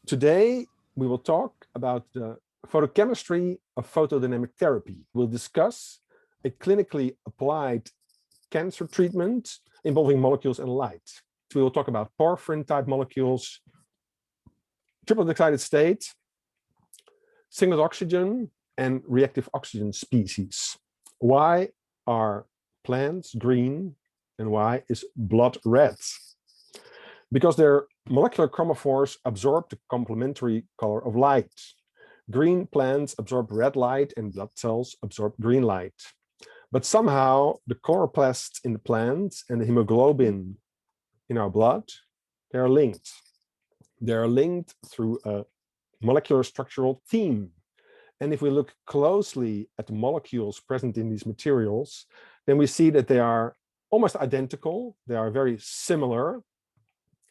Today, we will talk about the photochemistry of photodynamic therapy. We'll discuss a clinically applied cancer treatment involving molecules and light. We will talk about porphyrin-type molecules, triplet excited state, singlet oxygen, and reactive oxygen species. Why are plants green and why is blood red? Because their molecular chromophores absorb the complementary color of light. Green plants absorb red light and blood cells absorb green light. But somehow the chloroplasts in the plants and the hemoglobin in our blood, they are linked. They are linked through a molecular structural theme. And if we look closely at the molecules present in these materials, then we see that they are almost identical. They are very similar.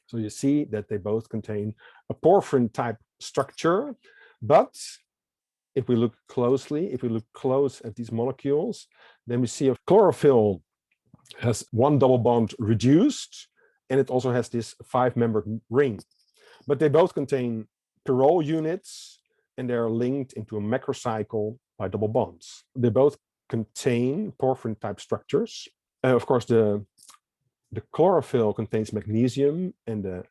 So you see that they both contain a porphyrin type structure. But if we look closely, if we look close at these molecules, then we see a chlorophyll has one double bond reduced, and it also has this 5-membered ring. But they both contain pyrrole units, and they're linked into a macrocycle by double bonds. They both contain porphyrin type structures. Of course, the chlorophyll contains magnesium, and the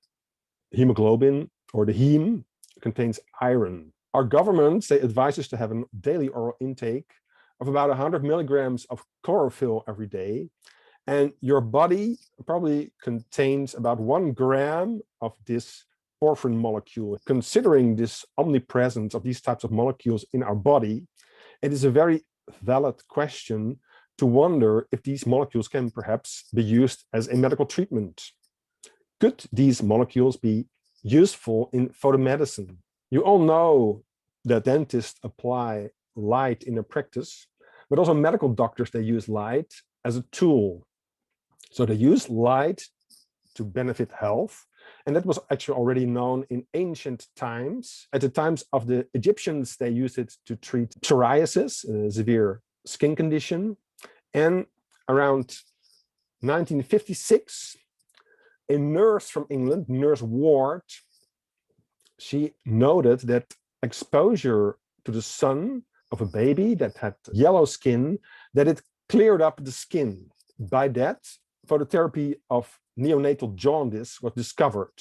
hemoglobin, or the heme, contains iron. Our governments, they advise us to have a daily oral intake of about 100 milligrams of chlorophyll every day. And your body probably contains about 1 gram of this porphyrin molecule. Considering this omnipresence of these types of molecules in our body, it is a very valid question to wonder if these molecules can perhaps be used as a medical treatment. Could these molecules be useful in photomedicine? You all know that dentists apply light in their practice, but also medical doctors, they use light as a tool. So they use light to benefit health. And that was actually already known in ancient times. At the times of the Egyptians, they used it to treat psoriasis, a severe skin condition. And around 1956, a nurse from England, Nurse Ward, she noted that exposure to the sun of a baby that had yellow skin, that it cleared up the skin. By that, phototherapy of neonatal jaundice was discovered.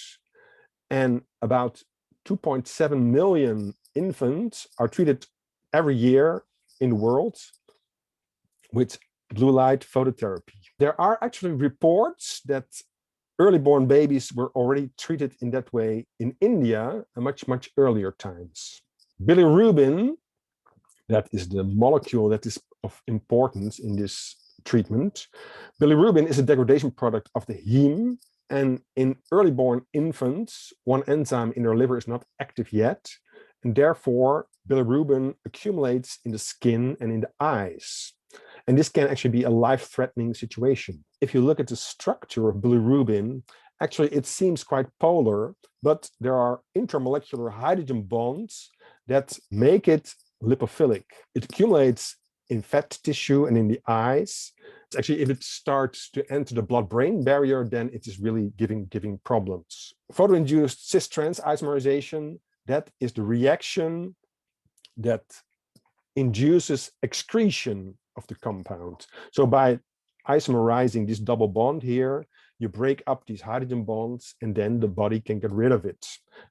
And about 2.7 million infants are treated every year in the world with blue light phototherapy. There are actually reports that early born babies were already treated in that way in India at much earlier times. Bilirubin, that is the molecule that is of importance in this treatment. Bilirubin is a degradation product of the heme, and in early born infants, one enzyme in their liver is not active yet, and therefore bilirubin accumulates in the skin and in the eyes. And this can actually be a life-threatening situation. If you look at the structure of bilirubin, actually it seems quite polar, but there are intramolecular hydrogen bonds that make it lipophilic. It accumulates in fat tissue and in the eyes. It's actually, if it starts to enter the blood-brain barrier, then it is really giving problems. Photoinduced cis-trans isomerization, that is the reaction that induces excretion of the compound. So by isomerizing this double bond here, you break up these hydrogen bonds, and then the body can get rid of it,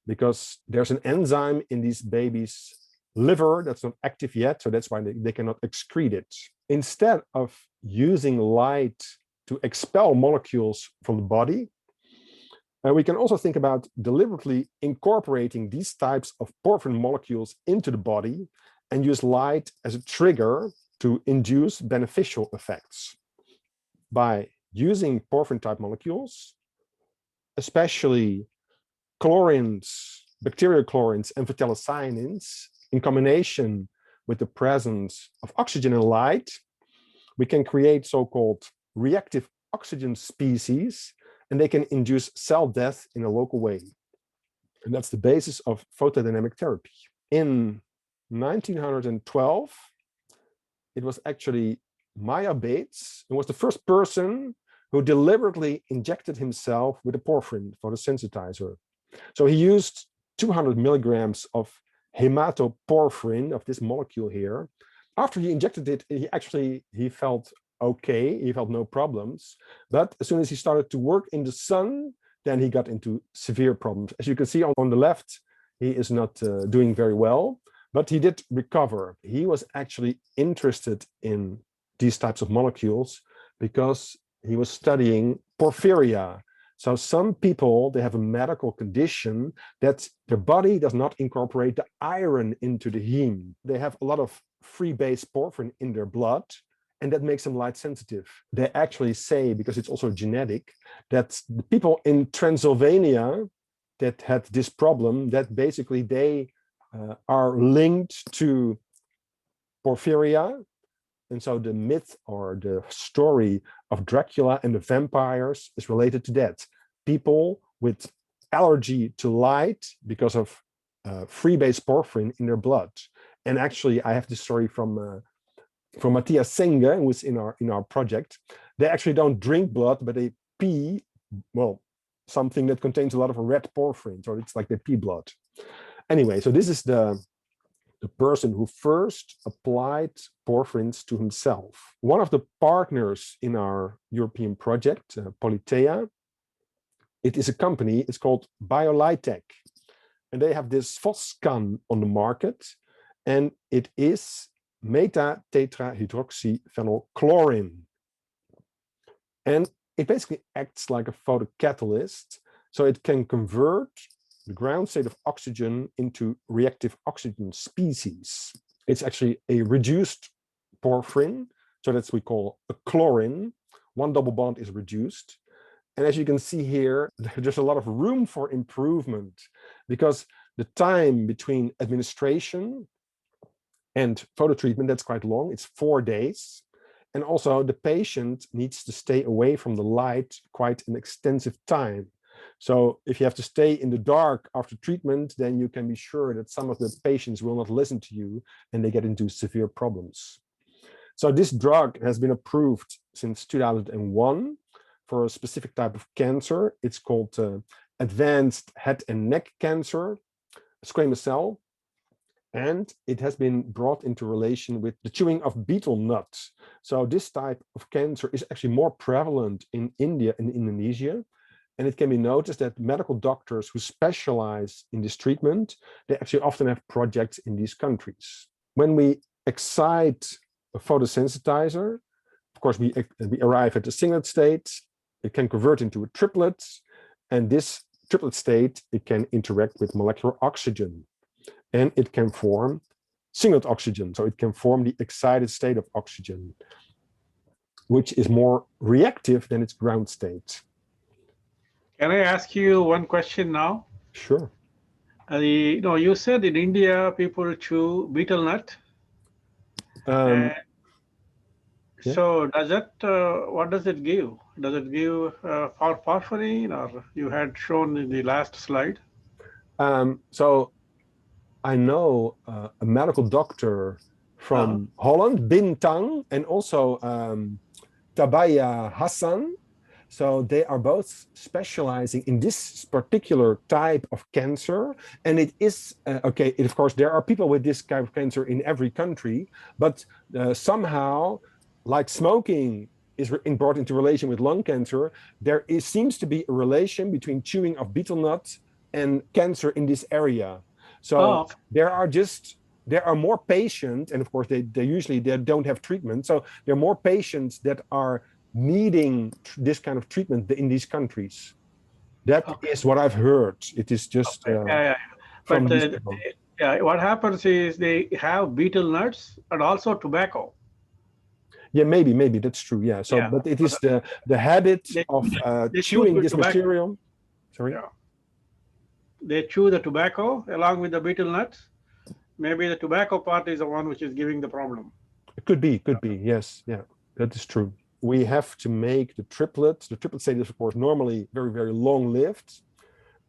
because there's an enzyme in these babies' liver that's not active yet, so that's why they cannot excrete it. Instead of using light to expel molecules from the body, we can also think about deliberately incorporating these types of porphyrin molecules into the body and use light as a trigger to induce beneficial effects. By using porphyrin-type molecules, especially chlorines, bacterial chlorines, and phthalocyanins, in combination with the presence of oxygen and light, we can create so-called reactive oxygen species, and they can induce cell death in a local way. And that's the basis of photodynamic therapy. In 1912, it was actually Maya Bates, who was the first person who deliberately injected himself with a porphyrin photosensitizer. So he used 200 milligrams of hematoporphyrin, of this molecule here. After he injected it, he felt okay, he felt no problems. But as soon as he started to work in the sun, then he got into severe problems. As you can see on the left, he is not doing very well, but he did recover. He was actually interested in these types of molecules because he was studying porphyria. So some people, they have a medical condition that their body does not incorporate the iron into the heme. They have a lot of free base porphyrin in their blood, and that makes them light sensitive. They actually say, because it's also genetic, that the people in Transylvania that had this problem, that basically they are linked to porphyria. And so the myth or the story of Dracula and the vampires is related to that. People with allergy to light because of free base porphyrin in their blood. And actually, I have this story from Matthias Senge, who is in our project. They actually don't drink blood, but they pee, well, something that contains a lot of red porphyrin. So it's like they pee blood. Anyway, so this is the person who first applied porphyrins to himself. One of the partners in our European project, Politeia, it is a company, it's called BioLitech. And they have this Foscan on the market, and it is meta-tetrahydroxyphenylchlorine. And it basically acts like a photocatalyst, so it can convert the ground state of oxygen into reactive oxygen species. It's actually a reduced porphyrin, so that's what we call a chlorine. One double bond is reduced. And as you can see here, there's a lot of room for improvement because the time between administration and photo treatment, that's quite long. It's 4 days. And also the patient needs to stay away from the light quite an extensive time. So if you have to stay in the dark after treatment, then you can be sure that some of the patients will not listen to you and they get into severe problems. So this drug has been approved since 2001 for a specific type of cancer. It's called advanced head and neck cancer, squamous cell. And it has been brought into relation with the chewing of betel nuts. So this type of cancer is actually more prevalent in India and Indonesia. And it can be noticed that medical doctors who specialize in this treatment, they actually often have projects in these countries. When we excite a photosensitizer, of course, we arrive at the singlet state. It can convert into a triplet. And this triplet state, it can interact with molecular oxygen. And it can form singlet oxygen. So it can form the excited state of oxygen, which is more reactive than its ground state. Can I ask you one question now? Sure. You said in India people chew betel nut. Yeah. So does that, what does it give? Does it give porphyrin, or you had shown in the last slide? So I know a medical doctor from Holland, Bintang, and also Tabaya Hassan. So they are both specializing in this particular type of cancer. And it is, of course, there are people with this type of cancer in every country, but somehow, like smoking is brought into relation with lung cancer, seems to be a relation between chewing of betel nuts and cancer in this area. So there are more patients, and of course they usually don't have treatment. So there are more patients that are needing this kind of treatment in these countries. That is what I've heard. It is just But what happens is they have betel nuts and also tobacco. Yeah, maybe that's true. Yeah. So, but it is the habit of chewing this material. Sorry. Yeah. They chew the tobacco along with the betel nuts. Maybe the tobacco part is the one which is giving the problem. It could be. Yes. Yeah, that is true. We have to make the triplet. The triplet state is, of course, normally very, very long-lived,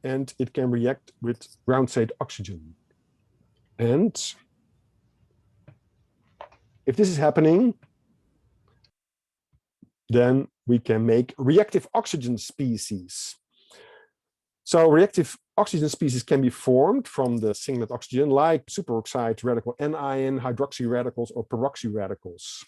and it can react with ground state oxygen. And if this is happening, then we can make reactive oxygen species. So reactive oxygen species can be formed from the singlet oxygen, like superoxide radical anion, hydroxy radicals, or peroxy radicals.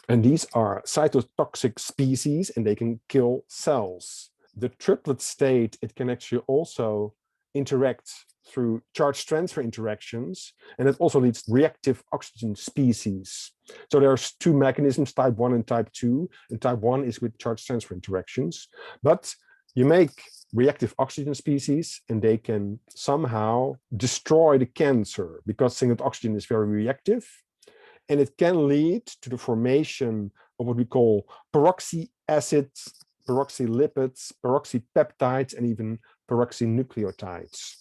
And these are cytotoxic species, and they can kill cells. The triplet state, it can actually also interact through charge transfer interactions, and it also leads to reactive oxygen species. So there's two mechanisms, type 1 and type 2, and type 1 is with charge transfer interactions. But you make reactive oxygen species, and they can somehow destroy the cancer because singlet oxygen is very reactive, and it can lead to the formation of what we call peroxy acids, peroxy lipids, peroxy peptides, and even peroxynucleotides.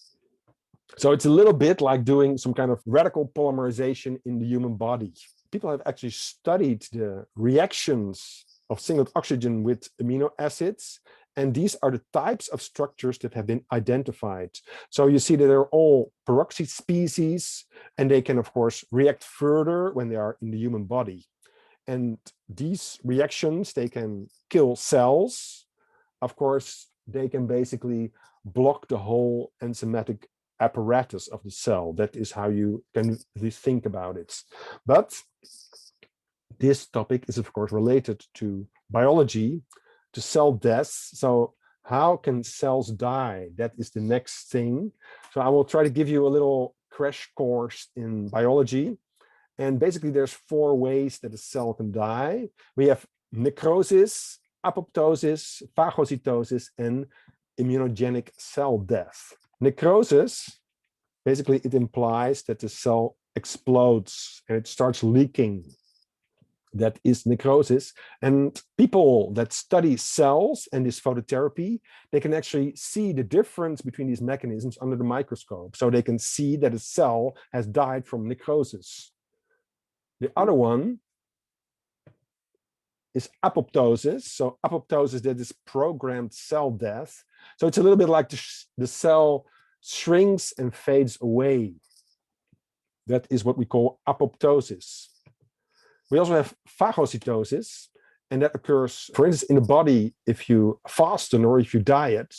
So it's a little bit like doing some kind of radical polymerization in the human body. People have actually studied the reactions of singlet oxygen with amino acids, and these are the types of structures that have been identified. So you see that they're all peroxy species, and they can, of course, react further when they are in the human body. And these reactions, they can kill cells. Of course, they can basically block the whole enzymatic apparatus of the cell. That is how you can think about it. But this topic is, of course, related to biology, to cell death. So how can cells die? That is the next thing. So I will try to give you a little crash course in biology. And basically there's 4 ways that a cell can die. We have necrosis, apoptosis, phagocytosis, and immunogenic cell death. Necrosis, basically it implies that the cell explodes and it starts leaking. That is necrosis. And people that study cells and this phototherapy, they can actually see the difference between these mechanisms under the microscope. So they can see that a cell has died from necrosis. The other one is apoptosis. So apoptosis, that is programmed cell death. So it's a little bit like the cell shrinks and fades away. That is what we call apoptosis. We also have phagocytosis, and that occurs, for instance, in the body if you fasten or if you diet.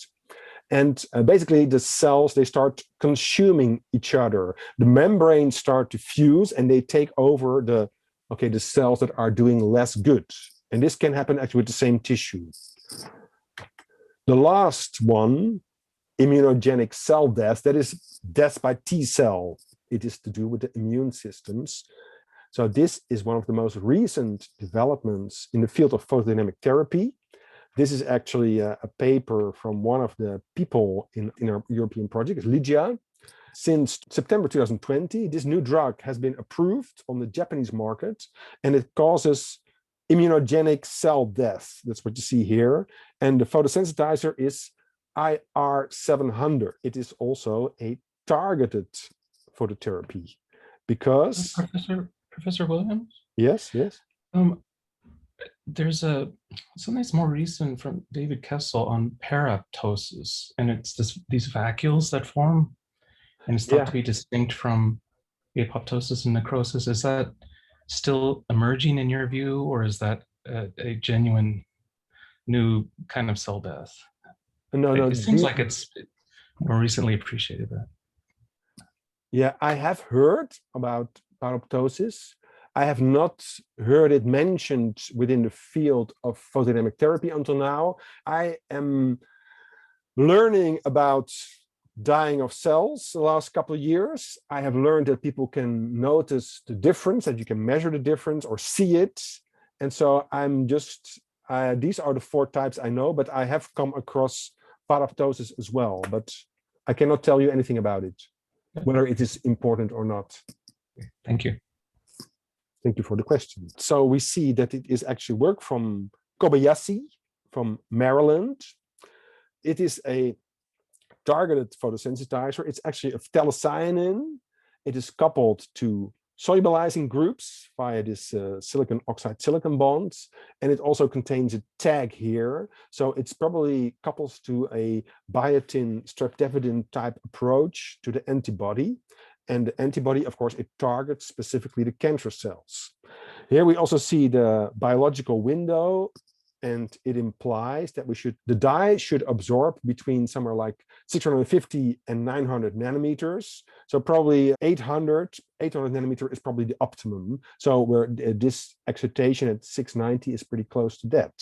And basically the cells, they start consuming each other. The membranes start to fuse and they take over the cells that are doing less good. And this can happen actually with the same tissue. The last one, immunogenic cell death, that is death by T cell. It is to do with the immune systems. So this is one of the most recent developments in the field of photodynamic therapy. This is actually a paper from one of the people in our European project, Lydia. Since September 2020, this new drug has been approved on the Japanese market, and it causes immunogenic cell death. That's what you see here. And the photosensitizer is IR700. It is also a targeted phototherapy because... Professor Williams? Yes. There's something that's more recent from David Kessel on paraptosis, and it's these vacuoles that form, and it's thought to be distinct from apoptosis and necrosis. Is that still emerging in your view, or is that a genuine new kind of cell death? No. It seems like it's more recently appreciated that. Yeah, I have heard about paraptosis. I have not heard it mentioned within the field of photodynamic therapy until now. I am learning about dying of cells the last couple of years. I have learned that people can notice the difference, that you can measure the difference or see it. And so I'm just, these are the 4 types I know, but I have come across paraptosis as well, but I cannot tell you anything about it, whether it is important or not. Thank you. Thank you for the question. So we see that it is actually work from Kobayashi from Maryland. It is a targeted photosensitizer. It's actually a phthalocyanin. It is coupled to solubilizing groups via this silicon oxide silicon bonds. And it also contains a tag here. So it's probably couples to a biotin streptavidin type approach to the antibody. And the antibody, of course, it targets specifically the cancer cells. Here we also see the biological window, and it implies that the dye should absorb between somewhere like 650 and 900 nanometers. So probably 800 nanometer is probably the optimum. So where this excitation at 690 is pretty close to that.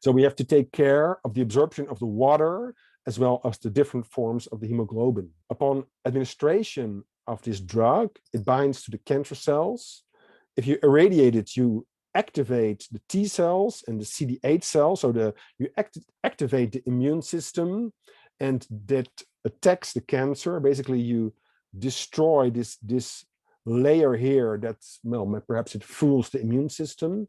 So we have to take care of the absorption of the water as well as the different forms of the hemoglobin. Upon administration of this drug, it binds to the cancer cells. If you irradiate it, you activate the T cells and the CD8 cells. So you activate the immune system, and that attacks the cancer. Basically, you destroy this layer here that's, well, perhaps it fools the immune system.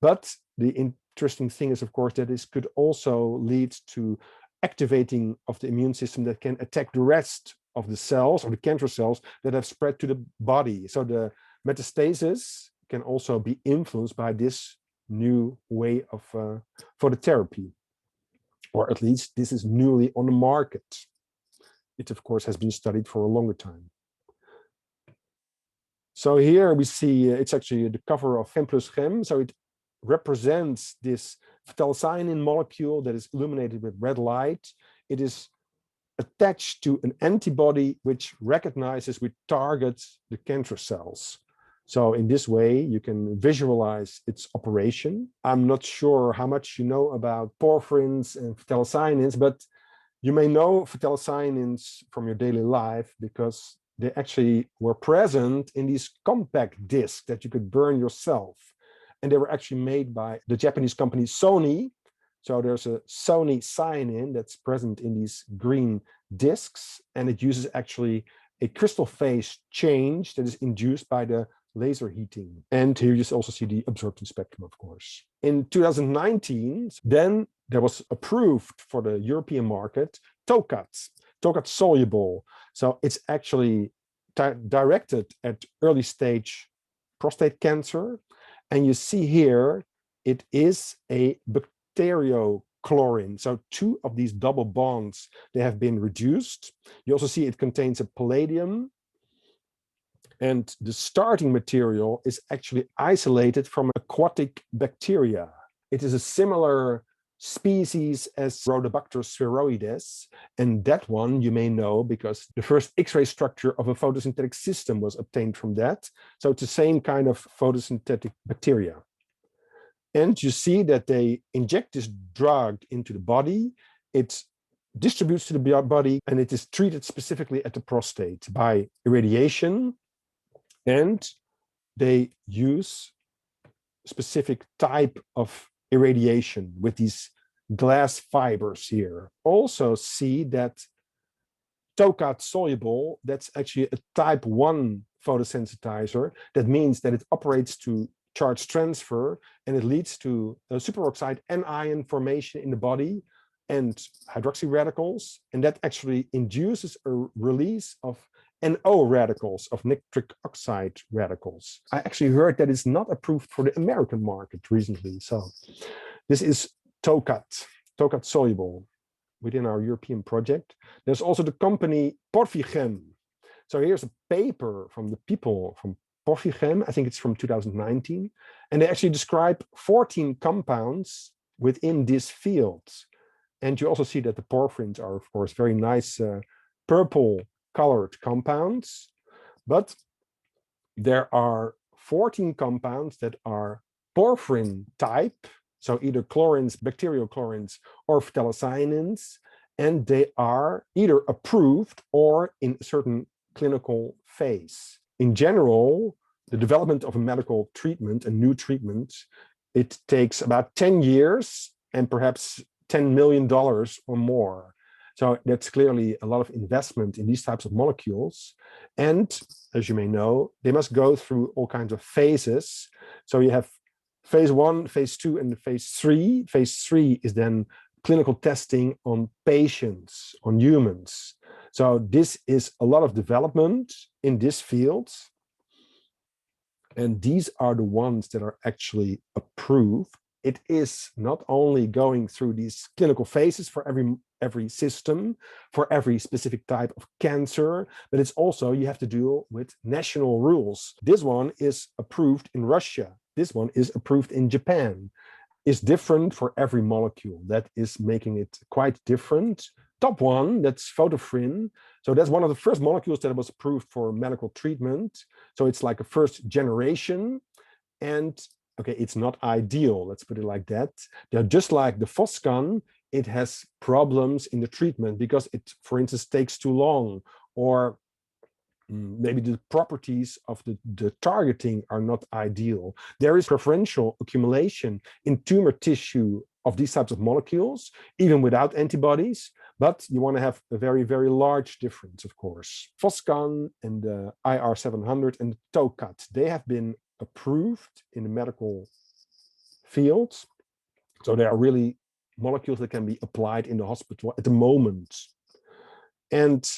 But the interesting thing is, of course, that this could also lead to activating of the immune system that can attack the rest of the cells or the cancer cells that have spread to the body. So the metastasis can also be influenced by this new way of phototherapy, or at least this is newly on the market. It, of course, has been studied for a longer time. So here we see it's actually the cover of Chem plus Chem. So it represents this phthalocyanin molecule that is illuminated with red light. It is attached to an antibody which recognizes, which targets the cancer cells. So in this way, you can visualize its operation. I'm not sure how much you know about porphyrins and phthalocyanins, but you may know phthalocyanins from your daily life because they actually were present in these compact discs that you could burn yourself. And they were actually made by the Japanese company Sony. So there's a Sony cyanin that's present in these green discs, and it uses actually a crystal phase change that is induced by the laser heating. And here you also see the absorption spectrum, of course. In 2019, then there was approved for the European market Tokat soluble. So it's actually directed at early stage prostate cancer. And you see here, it is a bacteriochlorine. So two of these double bonds, they have been reduced. You also see it contains a palladium. And the starting material is actually isolated from aquatic bacteria. It is a similar species as Rhodobacter spheroides. And that one you may know because the first X-ray structure of a photosynthetic system was obtained from that. So it's the same kind of photosynthetic bacteria. And you see that they inject this drug into the body. It distributes to the body, and it is treated specifically at the prostate by irradiation. And they use specific type of irradiation with these glass fibers here. Also see that Tokat soluble, that's actually a type 1 photosensitizer. That means that it operates to charge transfer, and it leads to a superoxide anion formation in the body and hydroxy radicals. And that actually induces a release of NO radicals, of nitric oxide radicals. I actually heard that it's not approved for the American market recently. So this is Tokat soluble within our European project. There's also the company Porphichem. So here's a paper from the people from Porphichem. I think it's from 2019. And they actually describe 14 compounds within this field. And you also see that the porphyrins are, of course, very nice purple colored compounds, but there are 14 compounds that are porphyrin type, so either chlorines, bacteriochlorines, or phthalocyanins, and they are either approved or in a certain clinical phase. In general, the development of a medical treatment, a new treatment, it takes about 10 years and perhaps $10 million or more. So that's clearly a lot of investment in these types of molecules. And as you may know, they must go through all kinds of phases. So you have phase 1, phase 2, and phase 3. Phase 3 is then clinical testing on patients, on humans. So this is a lot of development in this field. And these are the ones that are actually approved. It is not only going through these clinical phases for every system, for every specific type of cancer, but it's also you have to deal with national rules. This one is approved in Russia. This one is approved in Japan. is different for every molecule. That is making it quite different. Top one, that's photofrin. So that's one of the first molecules that was approved for medical treatment. So it's like a first generation. And okay, it's not ideal, let's put it like that. They're just like the Foscan, it has problems in the treatment because it, for instance, takes too long, or maybe the properties of the targeting are not ideal. There is preferential accumulation in tumor tissue of these types of molecules, even without antibodies, but you want to have a very, very large difference, of course. Foscan and the IR700 and the TOCAT, they have been approved in the medical field. So they are really molecules that can be applied in the hospital at the moment. And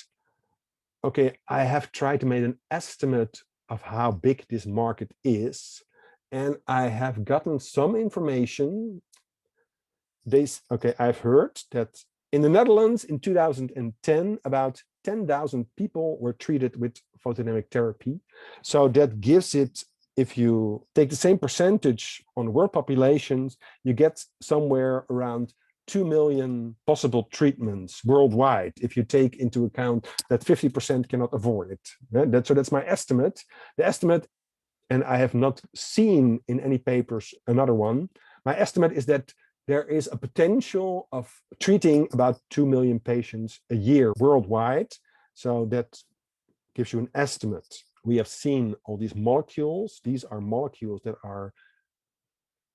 okay, I have tried to make an estimate of how big this market is, and I have gotten some information. I've heard that in the Netherlands in 2010, about 10,000 people were treated with photodynamic therapy. So that gives it, if you take the same percentage on world populations, you get somewhere around 2 million possible treatments worldwide, if you take into account that 50% cannot avoid it. So that's my estimate. The estimate, and I have not seen in any papers another one, my estimate is that there is a potential of treating about 2 million patients a year worldwide. So that gives you an estimate. We have seen all these molecules. These are molecules that are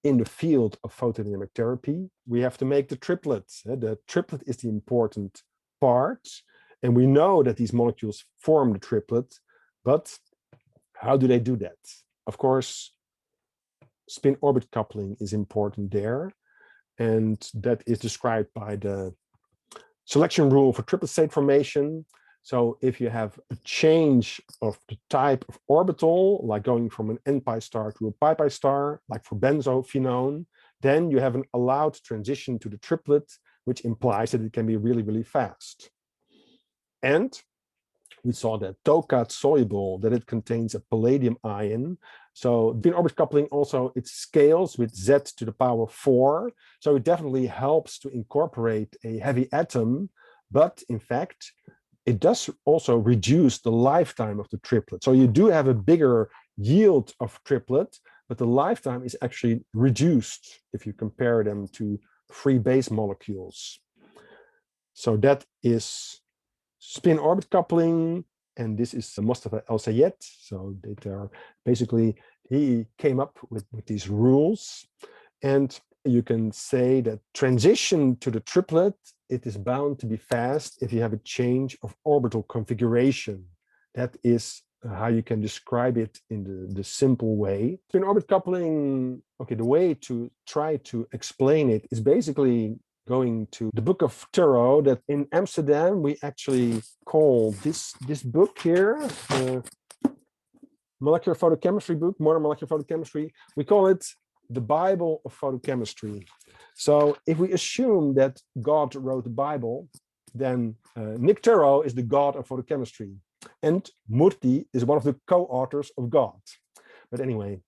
in the field of photodynamic therapy. We have to make the triplets. The triplet is the important part. And we know that these molecules form the triplet, but how do they do that? Of course, spin-orbit coupling is important there. And that is described by the selection rule for triplet state formation. So if you have a change of the type of orbital, like going from an n-pi star to a pi-pi star, like for benzophenone, then you have an allowed transition to the triplet, which implies that it can be really, really fast. And we saw that TOCAT soluble, that it contains a palladium ion. So spin-orbit coupling also, it scales with Z to the power 4. So it definitely helps to incorporate a heavy atom, but in fact, it does also reduce the lifetime of the triplet. So you do have a bigger yield of triplet, but the lifetime is actually reduced if you compare them to free base molecules. So that is spin-orbit coupling, and this is Mostafa El-Sayed. So they are basically, he came up with these rules, and you can say that transition to the triplet, it is bound to be fast if you have a change of orbital configuration. That is how you can describe it in the simple way. Spin-orbit coupling, okay, the way to try to explain it is basically going to the book of Thoreau, that in Amsterdam we actually call this book here, molecular photochemistry book, modern molecular photochemistry, we call it the Bible of photochemistry. So if we assume that God wrote the Bible, then Nick Thoreau is the God of photochemistry, and Murthy is one of the co-authors of God. But anyway,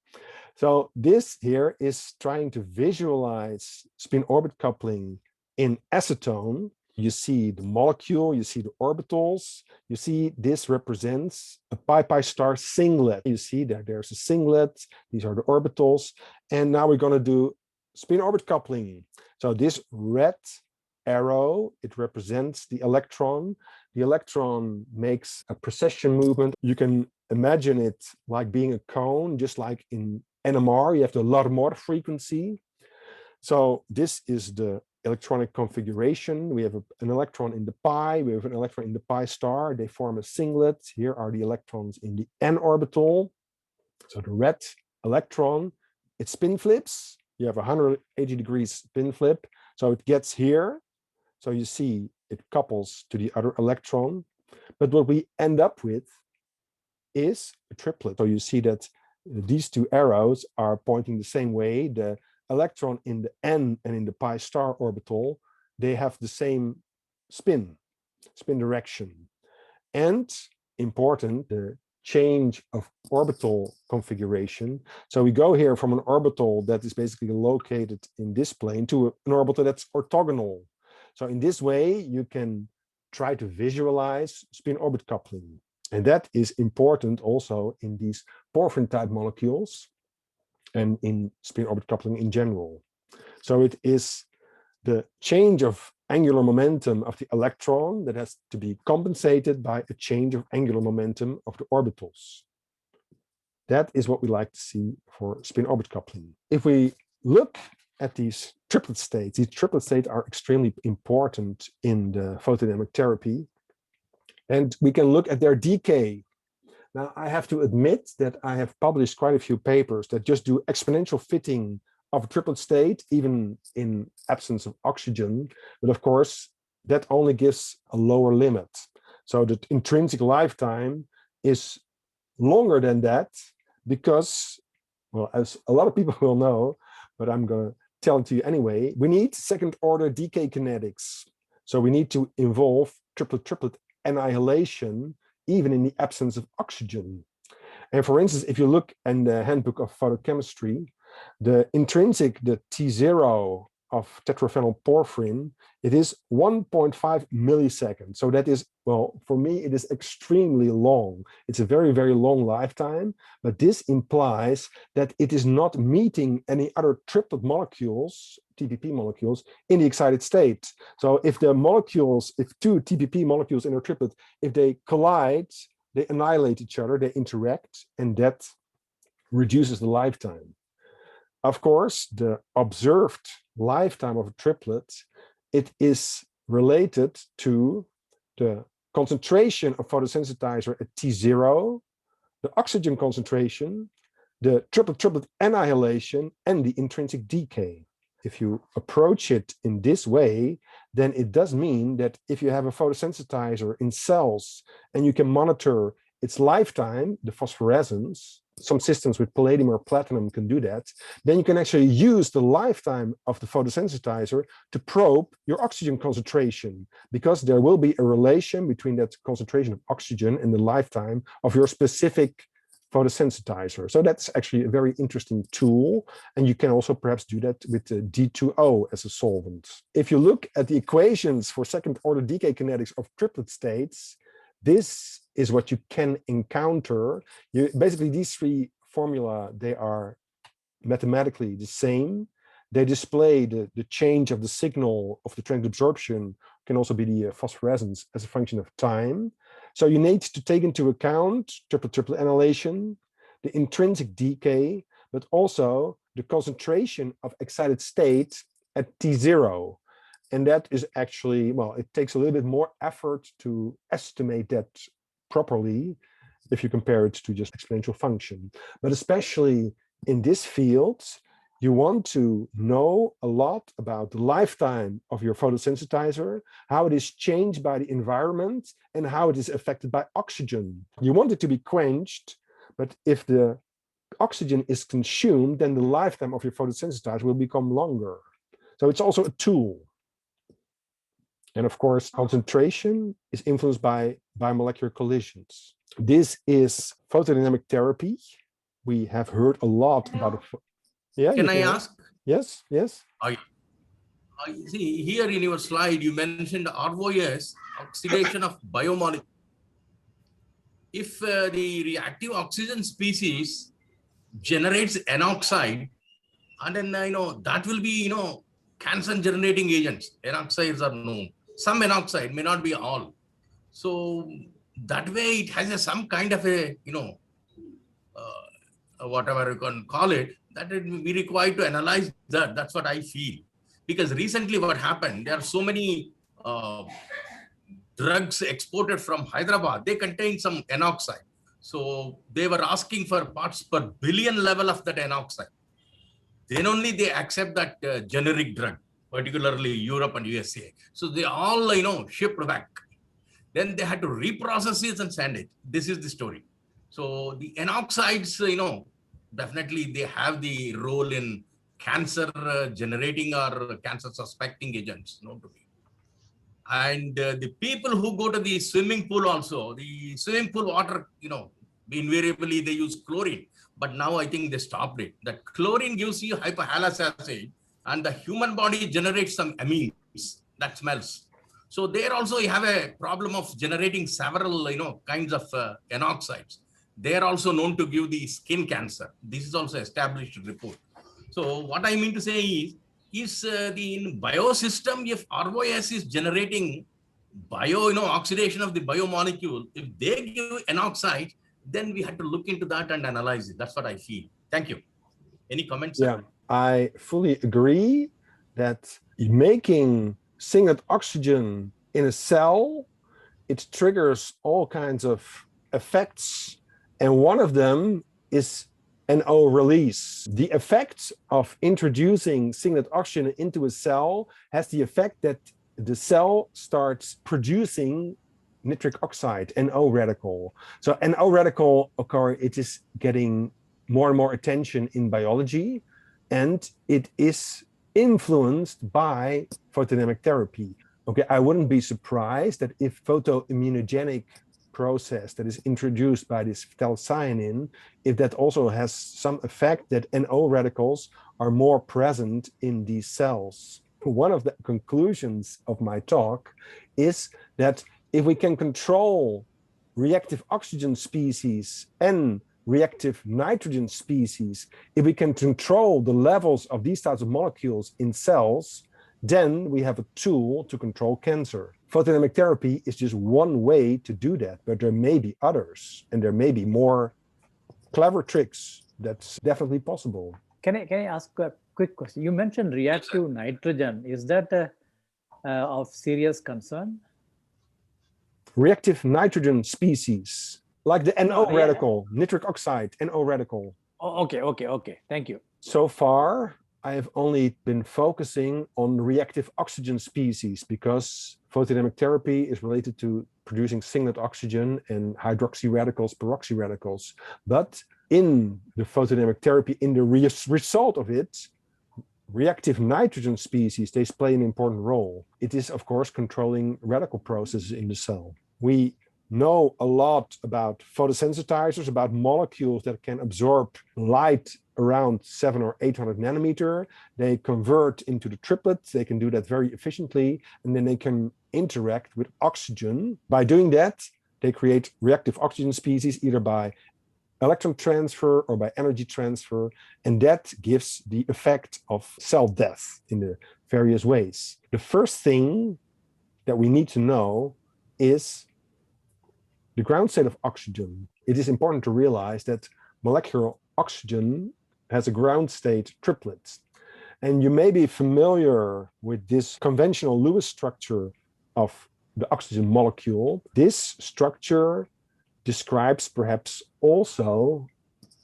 so this here is trying to visualize spin-orbit coupling in acetone. You see the molecule, you see the orbitals, you see this represents a pi-pi star singlet. You see that there's a singlet, these are the orbitals, and now we're going to do spin-orbit coupling. So this red arrow, it represents the electron. The electron makes a precession movement. You can imagine it like being a cone, just like in NMR, you have the Larmor frequency. So this is the electronic configuration. We have an electron in the pi, we have an electron in the pi star, they form a singlet. Here are the electrons in the n orbital. So the red electron, it spin flips. You have a 180 degrees spin flip. So it gets here. So you see it couples to the other electron. But what we end up with is a triplet. So you see that these two arrows are pointing the same way. The electron in the n and in the pi star orbital, they have the same spin direction. And important, the change of orbital configuration. So we go here from an orbital that is basically located in this plane to an orbital that's orthogonal. So in this way, you can try to visualize spin-orbit coupling. And that is important also in these porphyrin type molecules and in spin-orbit coupling in general. So it is the change of angular momentum of the electron that has to be compensated by a change of angular momentum of the orbitals. That is what we like to see for spin-orbit coupling. If we look at these triplet states are extremely important in the photodynamic therapy. And we can look at their decay. Now, I have to admit that I have published quite a few papers that just do exponential fitting of a triplet state, even in absence of oxygen. But of course, that only gives a lower limit. So the intrinsic lifetime is longer than that because, well, as a lot of people will know, but I'm going to tell it to you anyway, we need second order decay kinetics. So we need to involve triplet-triplet annihilation, even in the absence of oxygen. And for instance, if you look in the handbook of photochemistry, the intrinsic, the T0 of tetraphenyl porphyrin, it is 1.5 milliseconds. So that is, well, for me, it is extremely long. It's a very, very long lifetime, but this implies that it is not meeting any other triplet molecules, TPP molecules, in the excited state. So if the molecules, if two TPP molecules in a triplet, if they collide, they annihilate each other, they interact, and that reduces the lifetime. Of course, the observed lifetime of a triplet, it is related to the concentration of photosensitizer at T0, the oxygen concentration, the triplet-triplet annihilation, and the intrinsic decay. If you approach it in this way, then it does mean that if you have a photosensitizer in cells and you can monitor its lifetime, the phosphorescence, some systems with palladium or platinum can do that, then you can actually use the lifetime of the photosensitizer to probe your oxygen concentration, because there will be a relation between that concentration of oxygen and the lifetime of your specific photosensitizer. So that's actually a very interesting tool. And you can also perhaps do that with the D2O as a solvent. If you look at the equations for second order decay kinetics of triplet states, this is what you can encounter. Basically, these three formula, they are mathematically the same. They display the change of the signal of the transient absorption, can also be the phosphorescence as a function of time. So you need to take into account triplet-triplet annihilation, the intrinsic decay, but also the concentration of excited state at T0. And that is actually, well, it takes a little bit more effort to estimate that properly if you compare it to just exponential function. But especially in this field, you want to know a lot about the lifetime of your photosensitizer, how it is changed by the environment, and how it is affected by oxygen. You want it to be quenched, but if the oxygen is consumed, then the lifetime of your photosensitizer will become longer. So it's also a tool. And of course, concentration is influenced by bimolecular collisions. This is photodynamic therapy. We have heard a lot about it. Yeah, can I ask? Yes, yes. I see here in your slide, you mentioned ROS, oxidation of biomolecule. If the reactive oxygen species generates N oxide, and then that will be cancer generating agents. N oxides are known. Some N oxide may not be all. So that way it has some kind of a whatever you can call it, that it will be required to analyze that. That's what I feel. Because recently what happened, there are so many drugs exported from Hyderabad, they contain some N oxide. So they were asking for parts per billion level of that N oxide. Then only they accept that generic drug, particularly Europe and USA. So they all, shipped back. Then they had to reprocess it and send it. This is the story. So the N oxides, definitely they have the role in cancer generating or cancer suspecting agents, known to be. And the people who go to the swimming pool also, the swimming pool water, Invariably, they use chlorine. But now I think they stopped it. That chlorine gives you hyperhalous acid, and the human body generates some amines that smells. So there also you have a problem of generating several, kinds of N-oxides. They are also known to give the skin cancer. This is also established report. So what I mean to say is the biosystem, if ROS is generating oxidation of the biomolecule, if they give N-oxide, then we had to look into that and analyze it. That's what I feel. Thank you. Any comments? Yeah, I fully agree that making singlet oxygen in a cell, it triggers all kinds of effects. And one of them is NO release. The effect of introducing singlet oxygen into a cell has the effect that the cell starts producing nitric oxide, NO radical. So NO radical, it is getting more and more attention in biology, and it is influenced by photodynamic therapy. Okay, I wouldn't be surprised that if photoimmunogenic process that is introduced by this phthalocyanin, if that also has some effect that NO radicals are more present in these cells. One of the conclusions of my talk is that if we can control reactive oxygen species and reactive nitrogen species, if we can control the levels of these types of molecules in cells, then we have a tool to control cancer. Photodynamic therapy is just one way to do that, but there may be others, and there may be more clever tricks. That's definitely possible. Can I ask a quick question? You mentioned reactive nitrogen. Is that of serious concern? Reactive nitrogen species, like the NO radical, nitric oxide, NO radical. Oh, okay. Thank you. So far, I have only been focusing on reactive oxygen species because photodynamic therapy is related to producing singlet oxygen and hydroxy radicals, peroxy radicals. But in the photodynamic therapy, in the result of it, reactive nitrogen species, they play an important role. It is, of course, controlling radical processes in the cell. We know a lot about photosensitizers, about molecules that can absorb light around 700 or 800 nanometer. They convert into the triplets. They can do that very efficiently, and then they can interact with oxygen. By doing that, they create reactive oxygen species either by electron transfer or by energy transfer, and that gives the effect of cell death in the various ways. The first thing that we need to know is the ground state of oxygen. It is important to realize that molecular oxygen has a ground state triplet. And you may be familiar with this conventional Lewis structure of the oxygen molecule. This structure describes perhaps also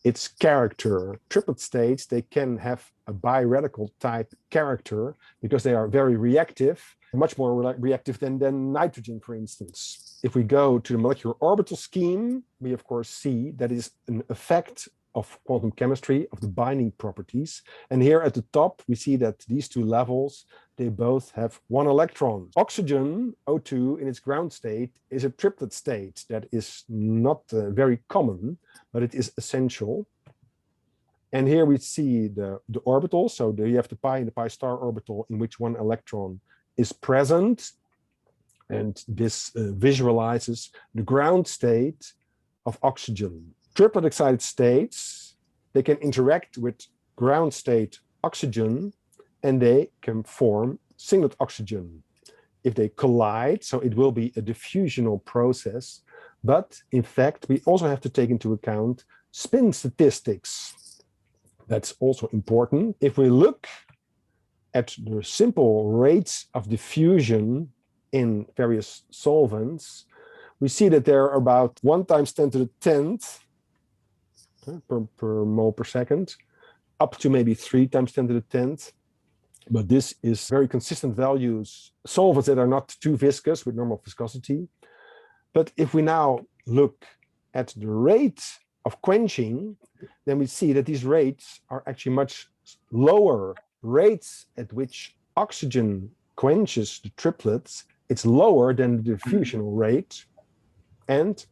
its character. Triplet states, they can have a biradical type character because they are very reactive, much more reactive than nitrogen, for instance. If we go to the molecular orbital scheme, we of course see that it is an effect of quantum chemistry, of the binding properties. And here at the top, we see that these two levels, they both have one electron. Oxygen, O2, in its ground state is a triplet state that is not very common, but it is essential. And here we see the orbital. So you have the pi and the pi star orbital in which one electron is present. And this visualizes the ground state of oxygen. Triplet excited states, they can interact with ground state oxygen and they can form singlet oxygen. If they collide, so it will be a diffusional process, but in fact, we also have to take into account spin statistics. That's also important. If we look at the simple rates of diffusion in various solvents, we see that there are about 1 × 10 to the 10th per mole per second, up to maybe 3 × 10 to the 10th. But this is very consistent values, solvents that are not too viscous with normal viscosity. But if we now look at the rate of quenching, then we see that these rates are actually much lower. Rates at which oxygen quenches the triplets, it's lower than the diffusional rate. And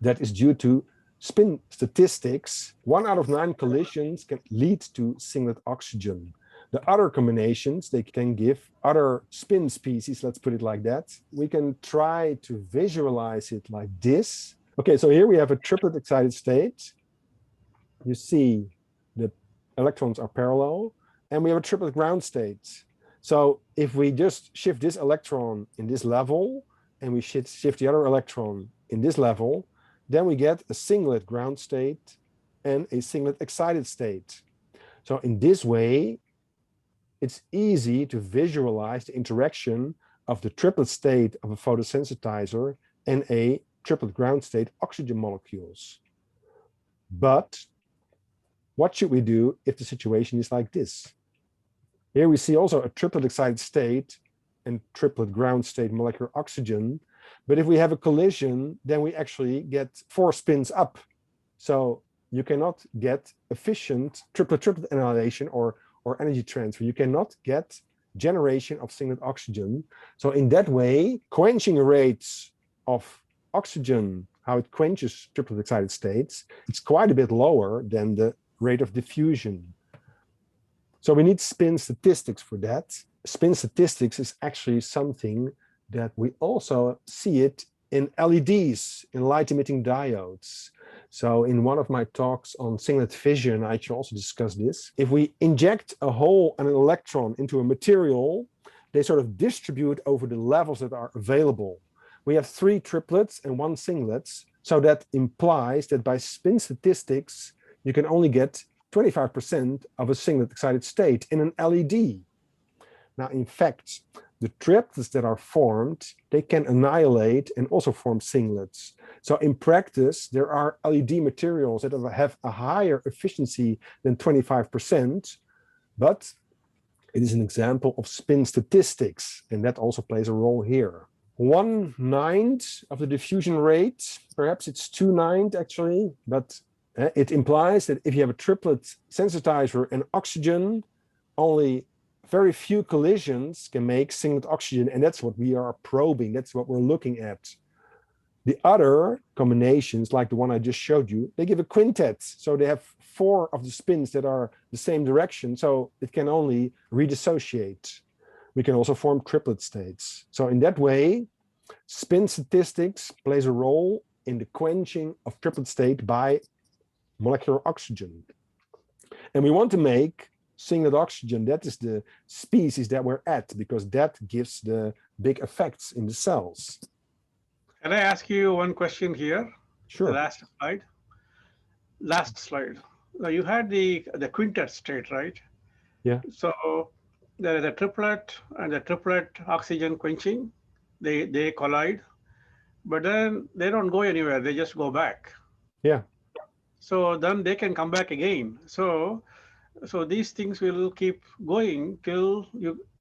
that is due to spin statistics, 1 out of 9 collisions can lead to singlet oxygen. The other combinations, they can give other spin species, let's put it like that. We can try to visualize it like this. Okay, so here we have a triplet excited state. You see the electrons are parallel, and we have a triplet ground state. So if we just shift this electron in this level, and we shift the other electron in this level, then we get a singlet ground state and a singlet excited state. So in this way, it's easy to visualize the interaction of the triplet state of a photosensitizer and a triplet ground state oxygen molecules. But what should we do if the situation is like this? Here we see also a triplet excited state and triplet ground state molecular oxygen. But if we have a collision, then we actually get 4 spins up. So you cannot get efficient triplet-triplet annihilation or energy transfer. You cannot get generation of singlet oxygen. So in that way, quenching rates of oxygen, how it quenches triplet excited states, it's quite a bit lower than the rate of diffusion. So we need spin statistics for that. Spin statistics is actually something that we also see it in LEDs, in light emitting diodes. So in one of my talks on singlet fission, I should also discuss this. If we inject a hole and an electron into a material, they sort of distribute over the levels that are available. We have 3 triplets and 1 singlets. So that implies that by spin statistics, you can only get 25% of a singlet excited state in an LED. Now, in fact, the triplets that are formed, they can annihilate and also form singlets. So in practice, there are LED materials that have a higher efficiency than 25%, but it is an example of spin statistics, and that also plays a role here. 1/9 of the diffusion rate, perhaps it's 2/9 actually, but it implies that if you have a triplet sensitizer and oxygen, only very few collisions can make singlet oxygen, and that's what we are probing, that's what we're looking at. The other combinations, like the one I just showed you, they give a quintet, so they have 4 of the spins that are the same direction, so it can only redissociate. We can also form triplet states. So in that way, spin statistics plays a role in the quenching of triplet state by molecular oxygen. And we want to make singlet oxygen, that is the species that we're at, because that gives the big effects in the cells. Can I ask you one question here? Sure. The last slide. Now you had the quintet state, right? Yeah. So there is a triplet and the triplet oxygen quenching. They collide, but then they don't go anywhere. They just go back. Yeah. So then they can come back again. So these things will keep going till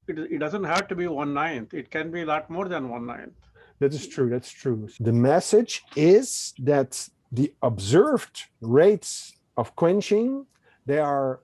it doesn't have to be 1/9. It can be a lot more than 1/9. That is true. That's true. The message is that the observed rates of quenching, they are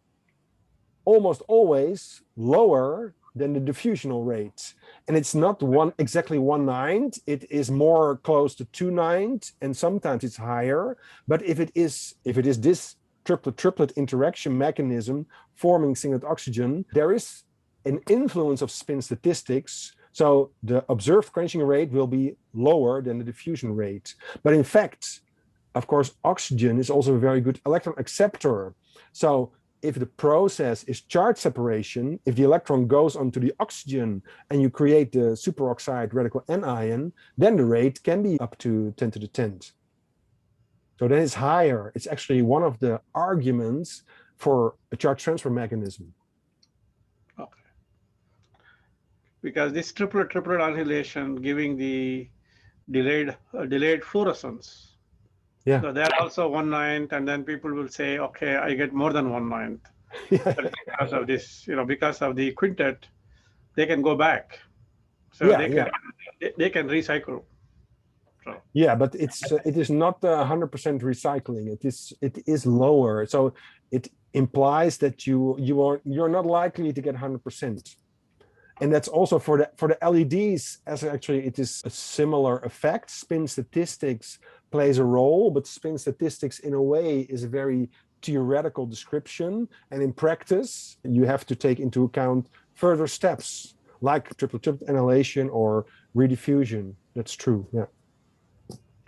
almost always lower than the diffusional rate. And it's not exactly 1/9. It is more close to 2/9, and sometimes it's higher. But if it is this triplet-triplet interaction mechanism forming singlet oxygen, there is an influence of spin statistics. So the observed quenching rate will be lower than the diffusion rate. But in fact, of course, oxygen is also a very good electron acceptor. So if the process is charge separation, if the electron goes onto the oxygen and you create the superoxide radical anion, then the rate can be up to 10 to the 10th. So that is higher. It's actually one of the arguments for a charge transfer mechanism. Okay. Because this triplet-triplet annihilation giving the delayed fluorescence. Yeah. So they're also 1/9, and then people will say, okay, I get more than 1/9. Yeah. But because of this, because of the quintet, they can go back. So they can recycle. So. Yeah, but it is not 100% recycling. It is lower. So it implies that you're not likely to get 100%. And that's also for the LEDs, as actually it is a similar effect. Spin statistics plays a role, but spin statistics in a way is a very theoretical description. And in practice, you have to take into account further steps like triplet-triplet annihilation or rediffusion. That's true, yeah.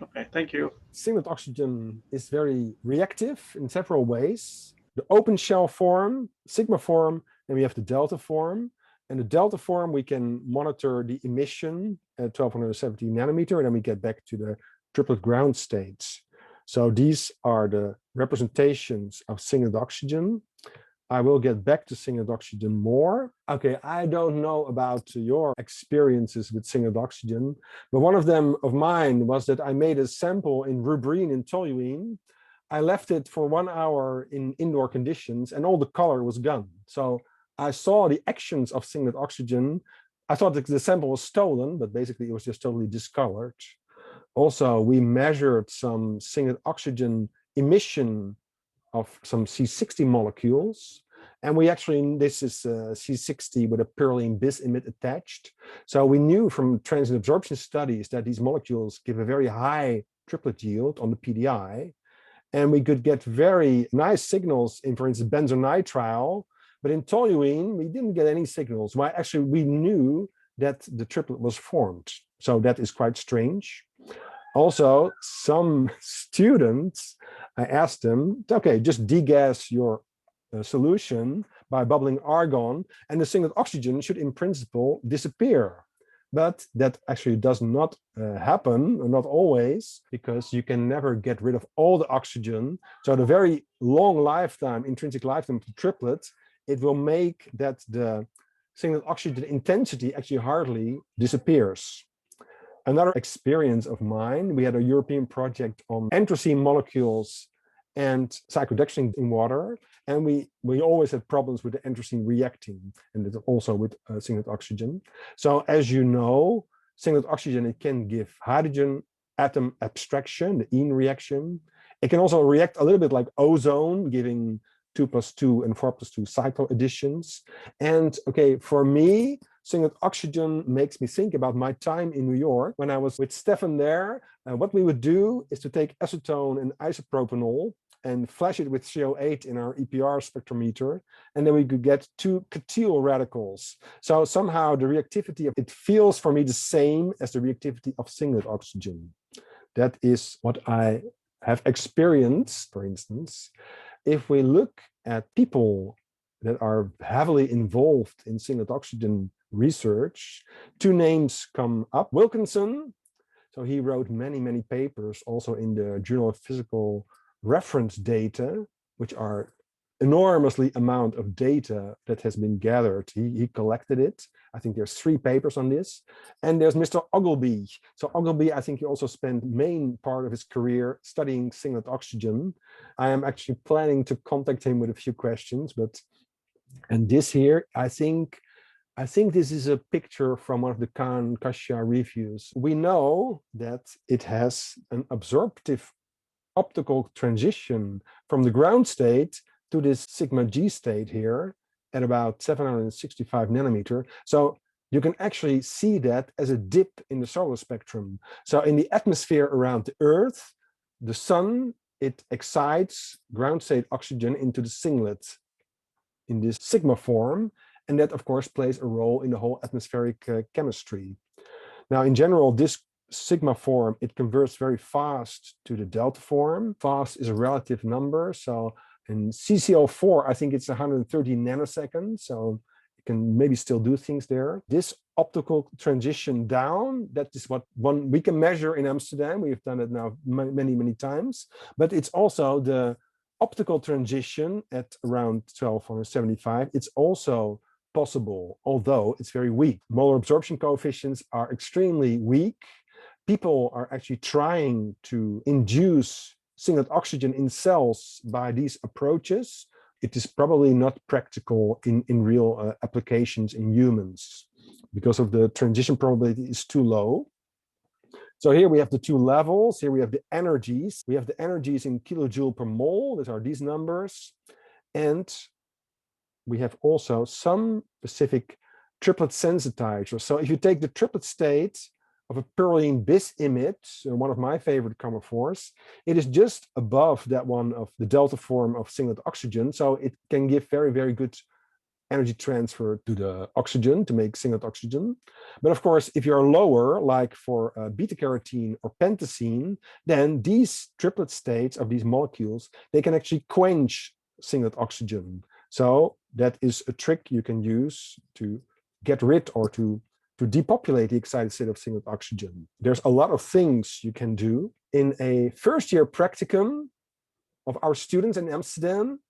Okay, thank you. Singlet oxygen is very reactive in several ways. The open shell form, sigma form, and we have the delta form. And the delta form, we can monitor the emission at 1270 nanometer, and then we get back to the triplet ground states. So these are the representations of singlet oxygen. I will get back to singlet oxygen more. Okay, I don't know about your experiences with singlet oxygen, but one of them of mine was that I made a sample in rubrene and toluene. I left it for 1 hour in indoor conditions and all the color was gone. So I saw the actions of singlet oxygen. I thought that the sample was stolen, but basically it was just totally discolored. Also, we measured some singlet oxygen emission of some C60 molecules. And we actually, this is C60 with a pyrroline bis emit attached. So we knew from transient absorption studies that these molecules give a very high triplet yield on the PDI. And we could get very nice signals in, for instance, benzonitrile. But in toluene, we didn't get any signals. Why? Actually, we knew that the triplet was formed. So that is quite strange. Also, some students, I asked them, okay, just degas your solution by bubbling argon, and the singlet oxygen should in principle disappear. But that actually does not happen, not always, because you can never get rid of all the oxygen. So the very long lifetime, intrinsic lifetime of the triplet, it will make that the singlet oxygen intensity actually hardly disappears. Another experience of mine, we had a European project on anthracene molecules and cyclodextrin in water. And we always had problems with the anthracene reacting, and also with singlet oxygen. So as you know, singlet oxygen, it can give hydrogen atom abstraction, the ene reaction. It can also react a little bit like ozone, giving 2+2 and 4+2 cycle additions. And okay, for me, singlet oxygen makes me think about my time in New York when I was with Stefan there. What we would do is to take acetone and isopropanol and flash it with CO8 in our EPR spectrometer, and then we could get 2 ketyl radicals. So somehow the reactivity of it feels for me the same as the reactivity of singlet oxygen. That is what I have experienced, for instance. If we look at people that are heavily involved in singlet oxygen research, 2 names come up. Wilkinson, so he wrote many, many papers also in the Journal of Physical Reference Data, which are enormously amount of data that has been gathered. He collected it. I think there's 3 papers on this. And there's Mr. Ogilvie. So Ogilvie, I think he also spent main part of his career studying singlet oxygen. I am actually planning to contact him with a few questions, and this here, I think this is a picture from one of the Khan Kashya reviews. We know that it has an absorptive optical transition from the ground state to this sigma G state here at about 765 nanometer. So you can actually see that as a dip in the solar spectrum. So in the atmosphere around the Earth, the sun, it excites ground state oxygen into the singlet in this sigma form. And that, of course, plays a role in the whole atmospheric chemistry. Now, in general, this sigma form, it converts very fast to the delta form. Fast is a relative number. So in CCl4, I think it's 130 nanoseconds. So you can maybe still do things there. This optical transition down, that is what we can measure in Amsterdam. We've done it now many, many times. But it's also the optical transition at around 1275. It's also possible, although it's very weak. Molar absorption coefficients are extremely weak. People are actually trying to induce singlet oxygen in cells by these approaches. It is probably not practical in real applications in humans because of the transition probability is too low. So here we have the 2 levels. Here we have the energies. We have the energies in kilojoule per mole. These are these numbers. And we have also some specific triplet sensitizers. So if you take the triplet state of a Perlene bis image, one of my favorite chromophores. It is just above that one of the delta form of singlet oxygen. So it can give very, very good energy transfer to the oxygen to make singlet oxygen. But of course, if you're lower, like for beta carotene or pentacene, then these triplet states of these molecules, they can actually quench singlet oxygen. So that is a trick you can use to get rid or to depopulate the excited state of singlet oxygen. There's a lot of things you can do. In a first year practicum of our students in Amsterdam,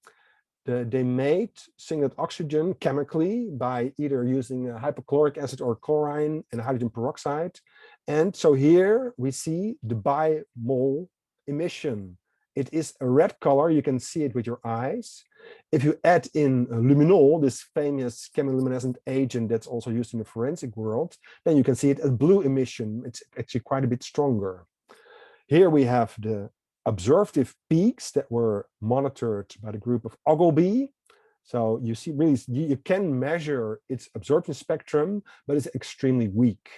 they made singlet oxygen chemically by either using hypochloric acid or chlorine and hydrogen peroxide. And so here we see the bi-mole emission. It is a red color, you can see it with your eyes. If you add in luminol, this famous chemiluminescent agent that's also used in the forensic world, then you can see it as blue emission. It's actually quite a bit stronger. Here we have the absorptive peaks that were monitored by the group of Ogilvy. So you see, really, you can measure its absorption spectrum, but it's extremely weak.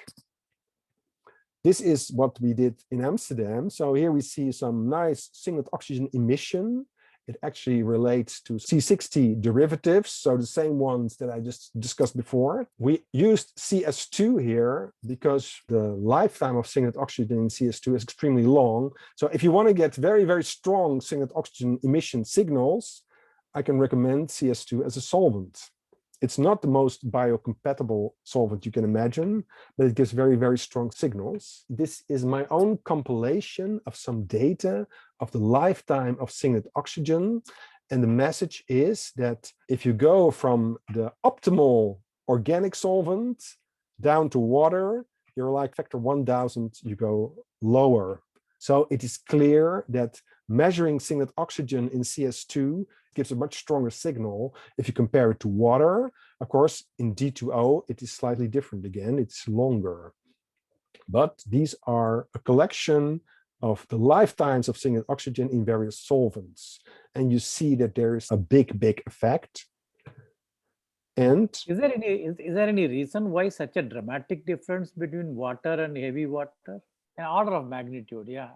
This is what we did in Amsterdam. So here we see some nice singlet oxygen emission. It actually relates to C60 derivatives, so the same ones that I just discussed before. We used CS2 here because the lifetime of singlet oxygen in CS2 is extremely long. So if you want to get very, very strong singlet oxygen emission signals, I can recommend CS2 as a solvent. It's not the most biocompatible solvent you can imagine, but it gives very, very strong signals. This is my own compilation of some data of the lifetime of singlet oxygen. And the message is that if you go from the optimal organic solvent down to water, you're like factor 1000, you go lower. So it is clear that measuring singlet oxygen in CS2 gives a much stronger signal if you compare it to water. Of course, in D2O, it is slightly different again, it's longer. But these are a collection of the lifetimes of singlet oxygen in various solvents. And you see that there is a big, big effect. And is there any reason why such a dramatic difference between water and heavy water? An order of magnitude, yeah.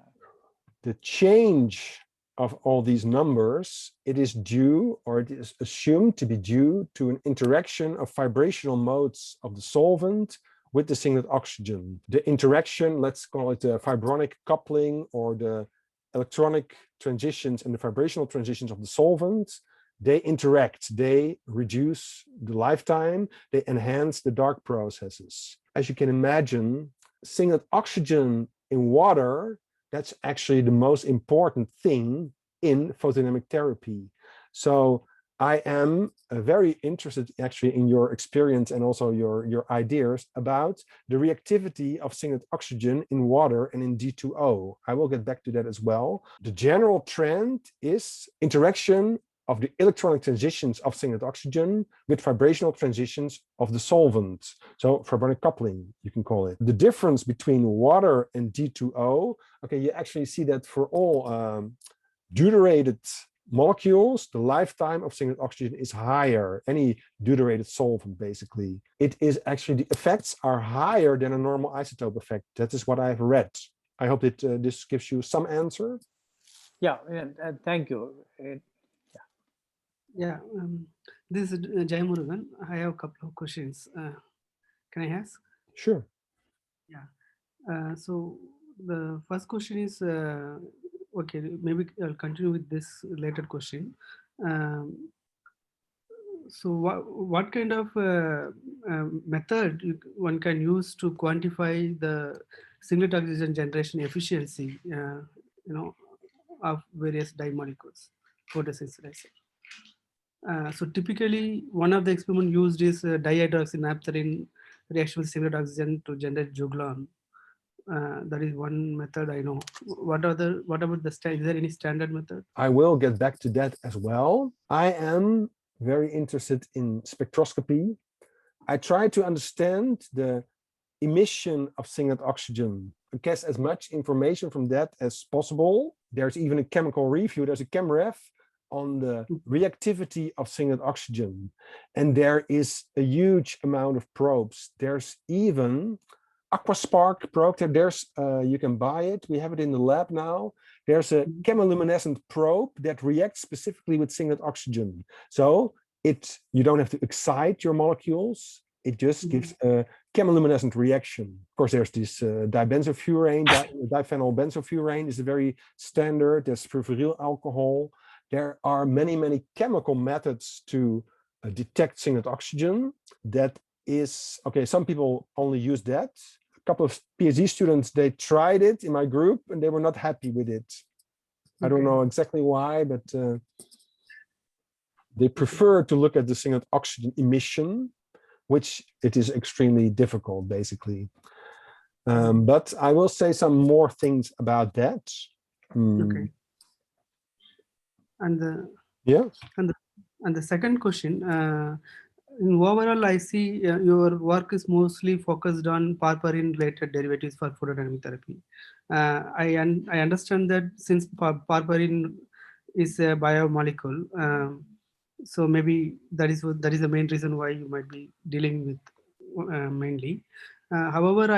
The change of all these numbers, it is due, or it is assumed to be due to an interaction of vibrational modes of the solvent with the singlet oxygen. The interaction, let's call it the vibronic coupling or the electronic transitions and the vibrational transitions of the solvent, they interact, they reduce the lifetime, they enhance the dark processes. As you can imagine, singlet oxygen in water, that's actually the most important thing in photodynamic therapy. So I am very interested actually in your experience and also your ideas about the reactivity of singlet oxygen in water and in D2O. I will get back to that as well. The general trend is interaction of the electronic transitions of singlet oxygen with vibrational transitions of the solvent. So vibronic coupling, you can call it. The difference between water and D2O, okay, you actually see that for all deuterated molecules, the lifetime of singlet oxygen is higher, any deuterated solvent basically. It is actually, the effects are higher than a normal isotope effect. That is what I've read. I hope that this gives you some answer. Yeah, thank you. This is Jayamurugan. I have a couple of questions. Can I ask? Sure. Yeah. So the first question is, okay, maybe I'll continue with this later question. So what kind of method one can use to quantify the singlet oxygen generation efficiency, of various dye molecules, photosynthesizer? So typically, one of the experiments used is dihydroxynaphthalene reaction with singlet oxygen to generate juglone. That is one method I know. What about the is there any standard method? I will get back to that as well. I am very interested in spectroscopy. I try to understand the emission of singlet oxygen, get as much information from that as possible. There's even a chemical review, there's a ChemRef on the reactivity of singlet oxygen. And there is a huge amount of probes. There's even Aquaspark probe. There's you can buy it. We have it in the lab now. There's a chemiluminescent probe that reacts specifically with singlet oxygen. So you don't have to excite your molecules. It just gives a chemiluminescent reaction. Of course, there's this dibenzofurane, diphenylbenzofurane is a very standard. There's furfuryl alcohol. There are many, many chemical methods to detect singlet oxygen. That is, okay, some people only use that. A couple of PhD students, they tried it in my group and they were not happy with it. I don't know exactly why, but they prefer to look at the singlet oxygen emission, which it is extremely difficult, basically. But I will say some more things about that. Okay. And the second question, in overall, I see your work is mostly focused on parparin-related derivatives for photodynamic therapy. I understand that since parparin is a biomolecule, so maybe that is the main reason why you might be dealing with mainly. However,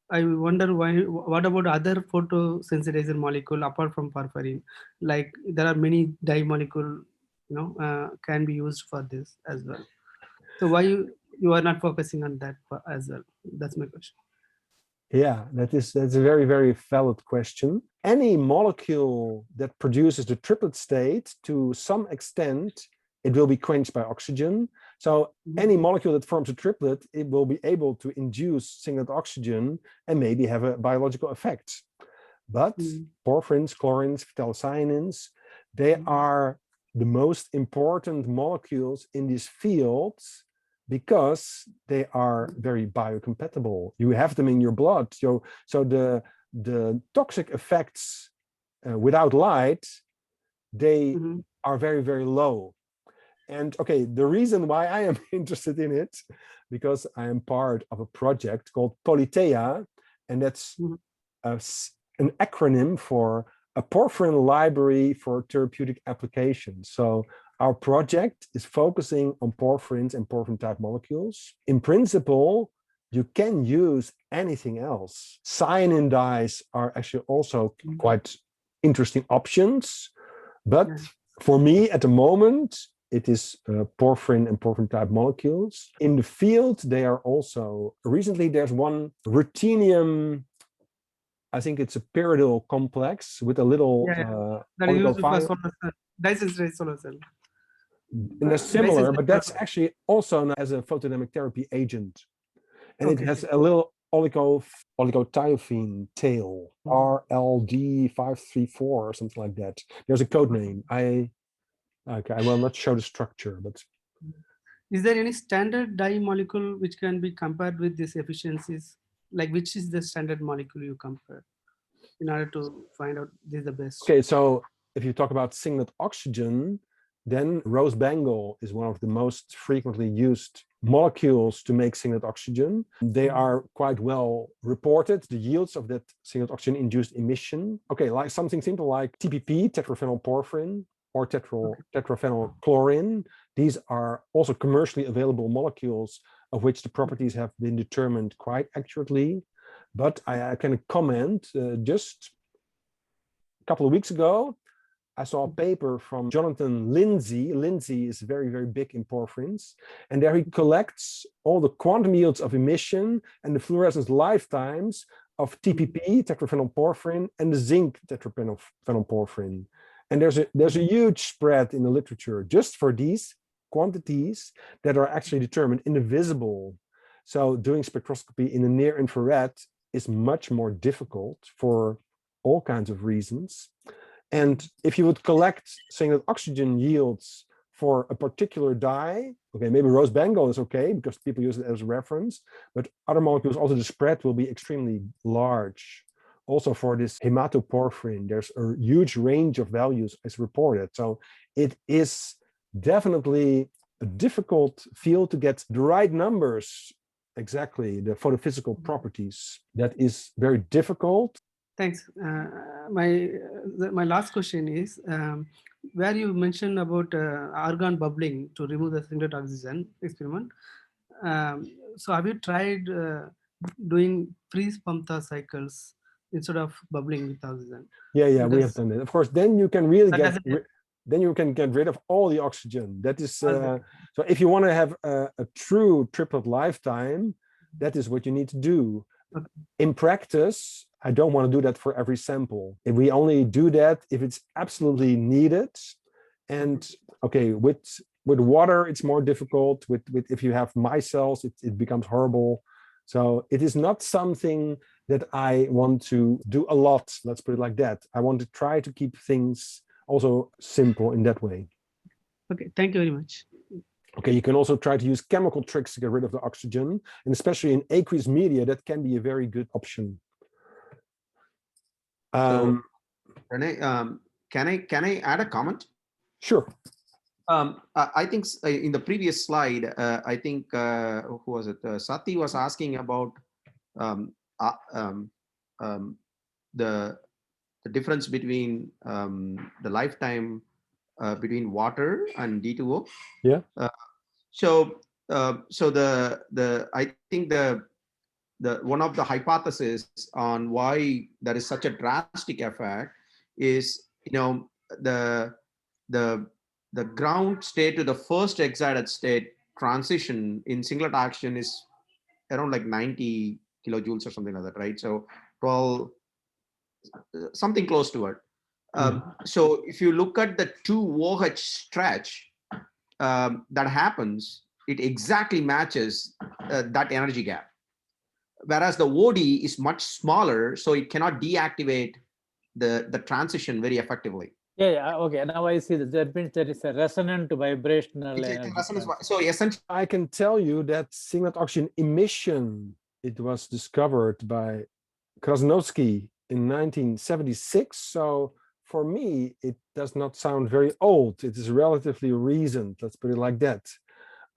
I wonder what about other photosensitizer molecule apart from parparin? Like there are many dye molecule, can be used for this as well. So why you are not focusing on that as well? That's my question. Yeah, that's a very, very valid question. Any molecule that produces the triplet state, to some extent, it will be quenched by oxygen. So any molecule that forms a triplet, it will be able to induce singlet oxygen and maybe have a biological effect. But porphyrins, chlorines, phthalocyanins, they are the most important molecules in these fields because they are very biocompatible. You have them in your blood. So the toxic effects without light, they are very, very low. And okay, the reason why I am interested in it, because I am part of a project called Politeia, and that's an acronym for a porphyrin library for therapeutic applications. So our project is focusing on porphyrins and porphyrin type molecules. In principle, you can use anything else. Cyanin dyes are actually also quite interesting options. But for me, at the moment, it is porphyrin and porphyrin type molecules. In the field, they are also, recently there's one ruthenium, I think it's a pyridyl complex with a little that is used for solar cell, dye-sensitive solar cell. And they're similar, but that's actually also known as a photodynamic therapy agent. And it has a little oligothiophene tail, RLD534 or something like that. There's a code name. I will not show the structure, but. Is there any standard dye molecule which can be compared with these efficiencies? Like which is the standard molecule you compare in order to find out this is the best? Okay, so if you talk about singlet oxygen, then rose bengal is one of the most frequently used molecules to make singlet oxygen. They are quite well reported, the yields of that singlet oxygen induced emission. Okay, like something simple like TPP, tetraphenylporphyrin, or tetraphenylchlorine. These are also commercially available molecules of which the properties have been determined quite accurately. But I can comment, just a couple of weeks ago, I saw a paper from Jonathan Lindsay. Lindsay is very, very big in porphyrins. And there he collects all the quantum yields of emission and the fluorescence lifetimes of TPP, tetraphenylporphyrin, and the zinc tetraphenylporphyrin. And there's a huge spread in the literature just for these quantities that are actually determined in the visible. So doing spectroscopy in the near infrared is much more difficult for all kinds of reasons. And if you would collect singlet oxygen yields for a particular dye, okay, maybe rose bengal is okay because people use it as a reference, but other molecules, also the spread will be extremely large. Also for this hematoporphyrin, there's a huge range of values as reported. So it is definitely a difficult field to get the right numbers, exactly, the photophysical properties. That is very difficult. Thanks. My last question is, where you mentioned about argon bubbling to remove the singlet oxygen experiment. So have you tried doing freeze pumped cycles instead of bubbling with oxygen. Yeah, we have Because done that. Of course, then you can really that get doesn't then you can get rid of all the oxygen. That is Okay. so if you want to have a true triplet lifetime, that is what you need to do. Okay. In practice, I don't want to do that for every sample. If we only do that if it's absolutely needed. And okay, with water, it's more difficult. With if you have micelles, it becomes horrible. So it is not something that I want to do a lot. Let's put it like that. I want to try to keep things also simple in that way. Okay, thank you very much. Okay, you can also try to use chemical tricks to get rid of the oxygen, and especially in aqueous media, that can be a very good option. So, Rene, can I add a comment? Sure. I think in the previous slide, I think who was it? Sati was asking about the difference between the lifetime between water and D2O. Yeah. So I think the one of the hypotheses on why there is such a drastic effect is, the ground state to the first excited state transition in singlet action is around like 90 kilojoules or something like that, right? So 12, something close to it. So if you look at the 2OH stretch that happens, it exactly matches that energy gap. Whereas the OD is much smaller, so it cannot deactivate the transition very effectively. Yeah, okay. Now I see that means there is a resonant vibrational energy. So essentially, I can tell you that singlet oxygen emission, it was discovered by Krasnowski in 1976. So for me, it does not sound very old. It is relatively recent. Let's put it like that.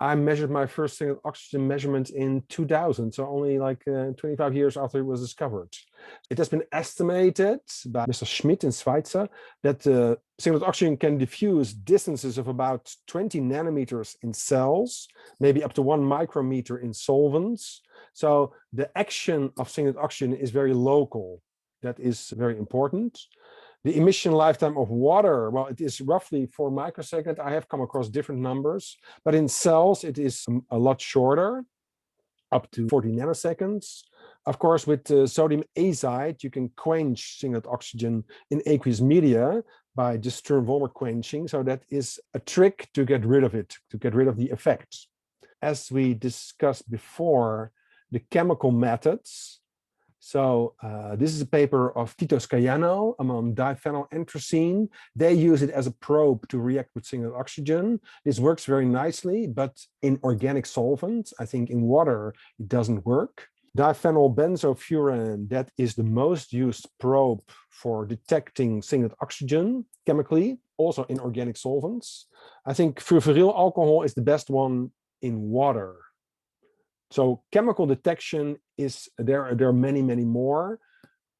I measured my first singlet oxygen measurement in 2000, so only like 25 years after it was discovered. It has been estimated by Mr. Schmidt in Schweizer that singlet oxygen can diffuse distances of about 20 nanometers in cells, maybe up to 1 micrometer in solvents. So the action of singlet oxygen is very local. That is very important. The emission lifetime of water, well, it is roughly 4 microseconds. I have come across different numbers, but in cells, it is a lot shorter, up to 40 nanoseconds. Of course, with sodium azide, you can quench singlet oxygen in aqueous media by just Sturm-Volmer quenching. So that is a trick to get rid of it, to get rid of the effect. As we discussed before, the chemical methods. So this is a paper of Tito Scaiano among diphenylanthracene. They use it as a probe to react with singlet oxygen. This works very nicely, but in organic solvents, I think in water, it doesn't work. Diphenylbenzofuran, that is the most used probe for detecting singlet oxygen chemically, also in organic solvents. I think furfuryl alcohol is the best one in water. So chemical detection is, there are many, many more,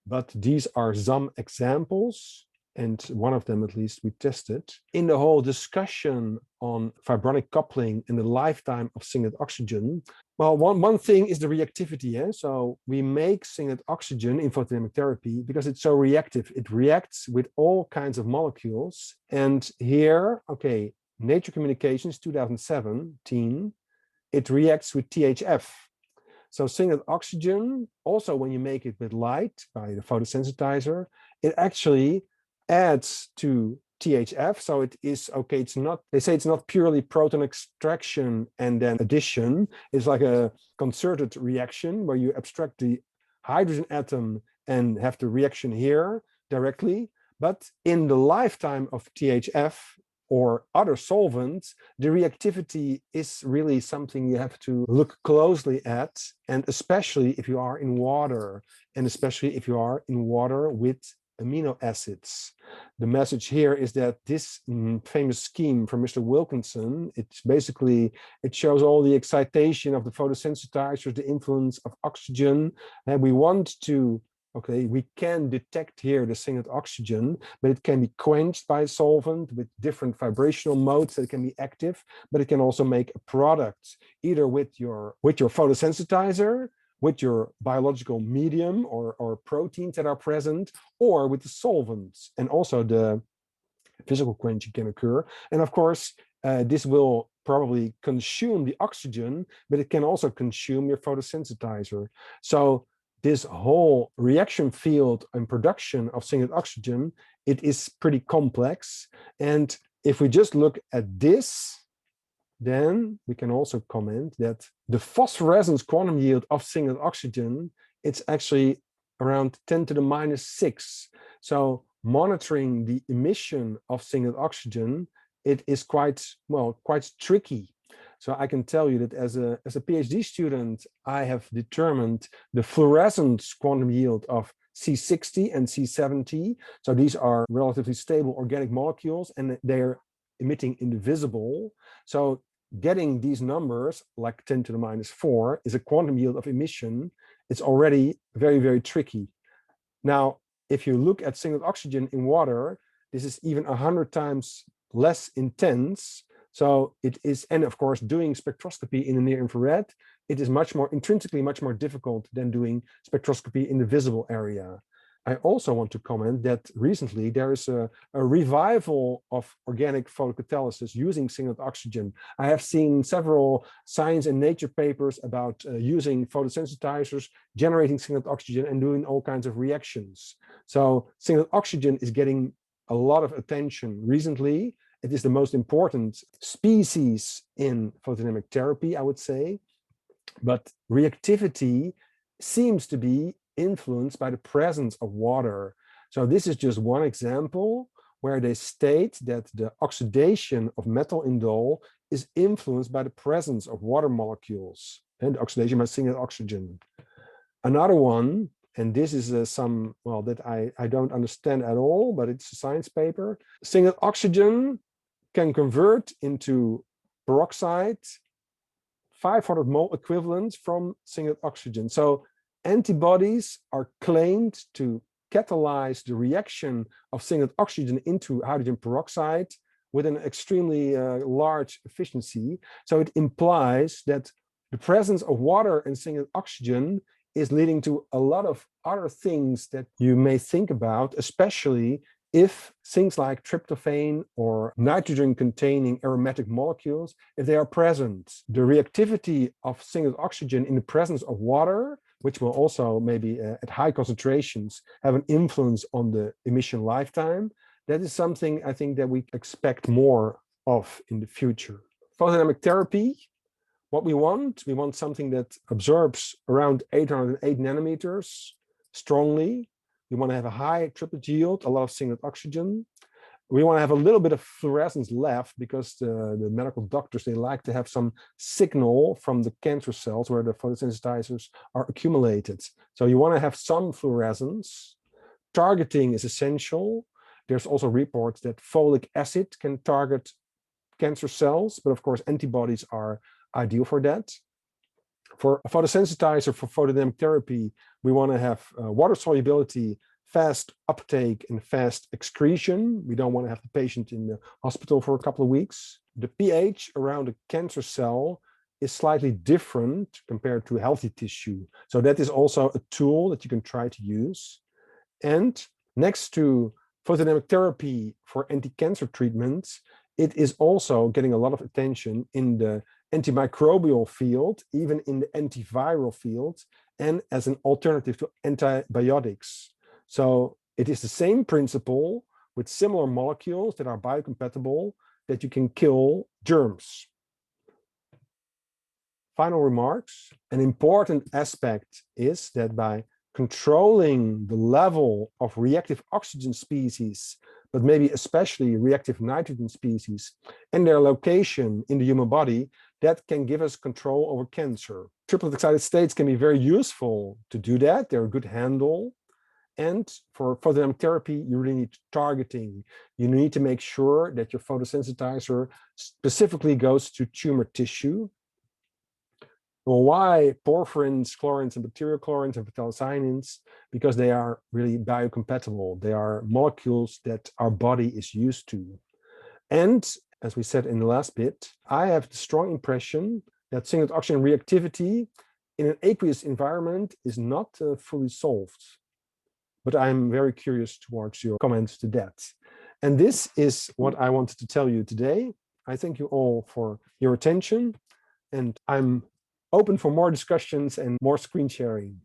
but these are some examples, and one of them at least we tested. In the whole discussion on vibronic coupling and the lifetime of singlet oxygen, well, one thing is the reactivity. So we make singlet oxygen in photodynamic therapy because it's so reactive. It reacts with all kinds of molecules. And here, okay, Nature Communications 2017, it reacts with THF. So singlet oxygen, also when you make it with light by the photosensitizer, it actually adds to THF. So it is, okay, it's not, they say it's not purely proton extraction and then addition. It's like a concerted reaction where you abstract the hydrogen atom and have the reaction here directly. But in the lifetime of THF, or other solvents, the reactivity is really something you have to look closely at, and especially if you are in water, and especially if you are in water with amino acids. The message here is that this famous scheme from Mr. Wilkinson, it's basically, it shows all the excitation of the photosensitizers, the influence of oxygen, and we want to, okay, we can detect here the singlet oxygen, but it can be quenched by a solvent with different vibrational modes that can be active, but it can also make a product either with your photosensitizer with your biological medium or proteins that are present, or with the solvents, and also the physical quenching can occur. And of course, this will probably consume the oxygen, but it can also consume your photosensitizer. So this whole reaction field and production of singlet oxygen, it is pretty complex. And if we just look at this, then we can also comment that the phosphorescence quantum yield of singlet oxygen, it's actually around 10 to the minus 6. So monitoring the emission of singlet oxygen, it is quite tricky. So I can tell you that as a PhD student, I have determined the fluorescence quantum yield of C60 and C70. So these are relatively stable organic molecules, and they're emitting in the visible. So getting these numbers, like 10 to the minus 4, is a quantum yield of emission. It's already very, very tricky. Now, if you look at singlet oxygen in water, this is even 100 times less intense. So it is, and of course, doing spectroscopy in the near infrared, it is intrinsically much more difficult than doing spectroscopy in the visible area. I also want to comment that recently there is a revival of organic photocatalysis using singlet oxygen. I have seen several Science and Nature papers about using photosensitizers, generating singlet oxygen and doing all kinds of reactions. So singlet oxygen is getting a lot of attention recently. It is the most important species in photodynamic therapy, I would say. But reactivity seems to be influenced by the presence of water. So this is just one example where they state that the oxidation of metal indole is influenced by the presence of water molecules and oxidation by singlet oxygen. Another one, and this is that I don't understand at all, but it's a science paper. Singlet oxygen can convert into peroxide 500 mole equivalents from singlet oxygen. So antibodies are claimed to catalyze the reaction of singlet oxygen into hydrogen peroxide with an extremely large efficiency. So it implies that the presence of water and singlet oxygen is leading to a lot of other things that you may think about, especially if things like tryptophan or nitrogen-containing aromatic molecules, if they are present. The reactivity of singlet oxygen in the presence of water, which will also maybe at high concentrations have an influence on the emission lifetime, that is something I think that we expect more of in the future. Photodynamic therapy, what we want something that absorbs around 808 nanometers strongly. We want to have a high triplet yield, a lot of singlet oxygen. We want to have a little bit of fluorescence left because the medical doctors, they like to have some signal from the cancer cells where the photosensitizers are accumulated. So you want to have some fluorescence. Targeting is essential. There's also reports that folic acid can target cancer cells, but of course antibodies are ideal for that. For a photosensitizer for photodynamic therapy, we want to have water solubility, fast uptake, and fast excretion. We don't want to have the patient in the hospital for a couple of weeks. The pH around a cancer cell is slightly different compared to healthy tissue. So that is also a tool that you can try to use. And next to photodynamic therapy for anti-cancer treatments, it is also getting a lot of attention in the antimicrobial field, even in the antiviral field, and as an alternative to antibiotics. So it is the same principle with similar molecules that are biocompatible that you can kill germs. Final remarks. An important aspect is that by controlling the level of reactive oxygen species, but maybe especially reactive nitrogen species and their location in the human body, that can give us control over cancer. Triplet excited states can be very useful to do that. They're a good handle. And for photodynamic therapy, you really need targeting. You need to make sure that your photosensitizer specifically goes to tumor tissue. Well, why porphyrins, chlorines, and bacterial chlorines and phthalocyanins? Because they are really biocompatible. They are molecules that our body is used to. And as we said in the last bit, I have the strong impression that singlet oxygen reactivity in an aqueous environment is not fully solved. But I'm very curious towards your comments to that. And this is what I wanted to tell you today. I thank you all for your attention, and I'm open for more discussions and more screen sharing.